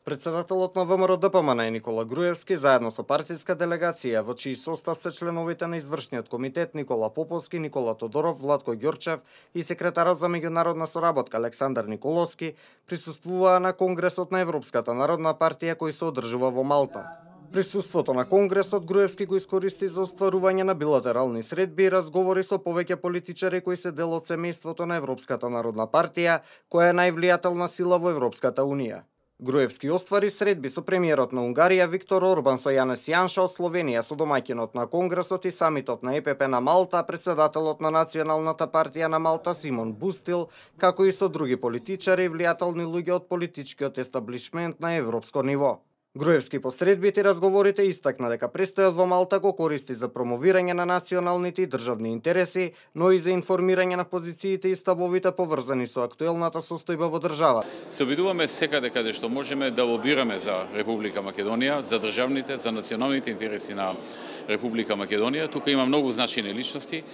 Председателот на ВМРО-ДПМН Никола Груевски заедно со партиска делегација во чиј состав се членовите на извршниот комитет Никола Поповски, Никола Тодоров, Владко Ѓорчев и секретарот за меѓународна соработка Александар Николовски присуствуваа на Конгресот на Европската народна партија кој се одржува во Малта. Присуството на Конгресот Груевски го искористи за остварување на билатерални средби и разговори со повеќе политичари кои се дел од семејството на Европската народна партија, која е највлијателна сила во Европската унија. Груевски оствари средби со премиерот на Унгарија Виктор Орбан, со Јанес Јанша од Словенија, со домаќинот на Конгресот и самитот на ЕПП на Малта, председателот на Националната партија на Малта Симон Бустил, како и со други политичари и влијателни луѓе од политичкиот естаблишмент на европско ниво. Груевски по средбите и разговорите истакна дека престојот во Малта го користи за промовирање на националните и државни интереси, но и за информирање на позициите и ставовите поврзани со актуелната состојба во држава. Се обидуваме секаде каде што можеме да лобираме за Република Македонија, за државните, за националните интереси на Република Македонија. Тука има многу значајни личности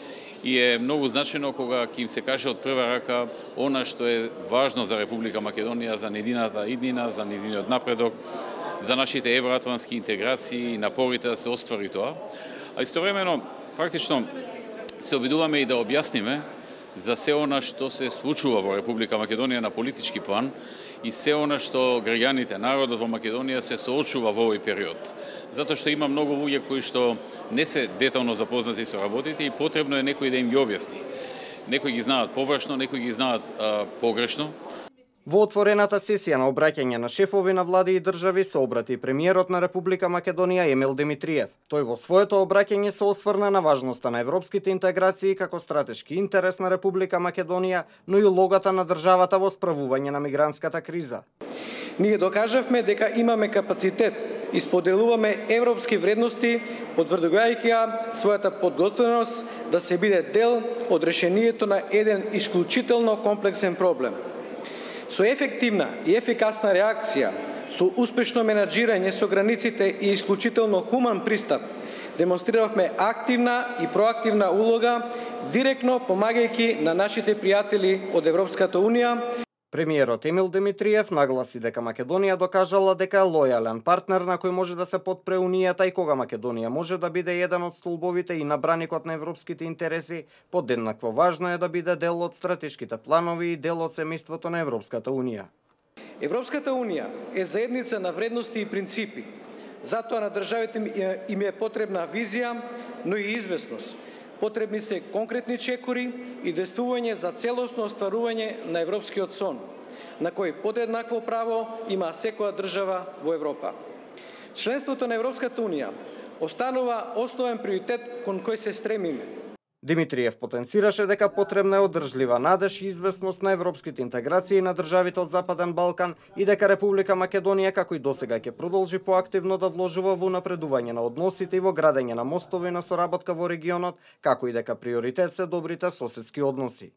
и е многу значајно кога ќе им се каже од прва рака она што е важно за Република Македонија, за незината иднина, за незиниот напредок, за нашите евроатлантски интеграции и напорите да се оствари тоа. А истовремено, практично, се обидуваме и да објасниме за се она што се случува во Република Македонија на политички план и се она што граѓаните, народот во Македонија се соочува во овој период. Затоа што има многу луѓе кои што не се детално запознати со работите и потребно е некој да им ги објасни. Некои ги знаат површно, некои ги знаат погрешно. Во отворената сесија на обраќање на шефови на влади и држави се обрати премиерот на Република Македонија Емил Димитриев. Тој во своето обраќање се осврна на важноста на европските интеграции како стратешки интерес на Република Македонија, но и улогата на државата во справување на мигрантската криза. Ние докажавме дека имаме капацитет и споделуваме европски вредности, потврдувајќи својата подготвеност да се биде дел од решението на еден исклучително комплексен проблем. Со ефективна и ефикасна реакција, со успешно менаџирање со границите и исклучително хуман пристап, демонстриравме активна и проактивна улога, директно помагајќи на нашите пријатели од Европската Унија. Премиерот Емил Димитриев нагласи дека Македонија докажала дека е лојален партнер на кој може да се подпре Унијата и кога Македонија може да биде еден од столбовите и на браникот на европските интереси, подеднакво важно е да биде дел од стратешките планови и дел од семејството на Европската Унија. Европската Унија е заедница на вредности и принципи. Затоа на државите им е потребна визија, но и известност. Потребни се конкретни чекори и действување за целосно остварување на европскиот сон, на кој подеднакво право има секоја држава во Европа. Членството на Европската Унија останува основен приоритет кон кој се стремиме. Димитриев потенцираше дека потребна е одржлива надеж и известност на европските интеграции на државите од Западен Балкан и дека Република Македонија како и досега ќе продолжи поактивно да вложува во напредување на односите и во градење на мостови на соработка во регионот, како и дека приоритет се добрите соседски односи.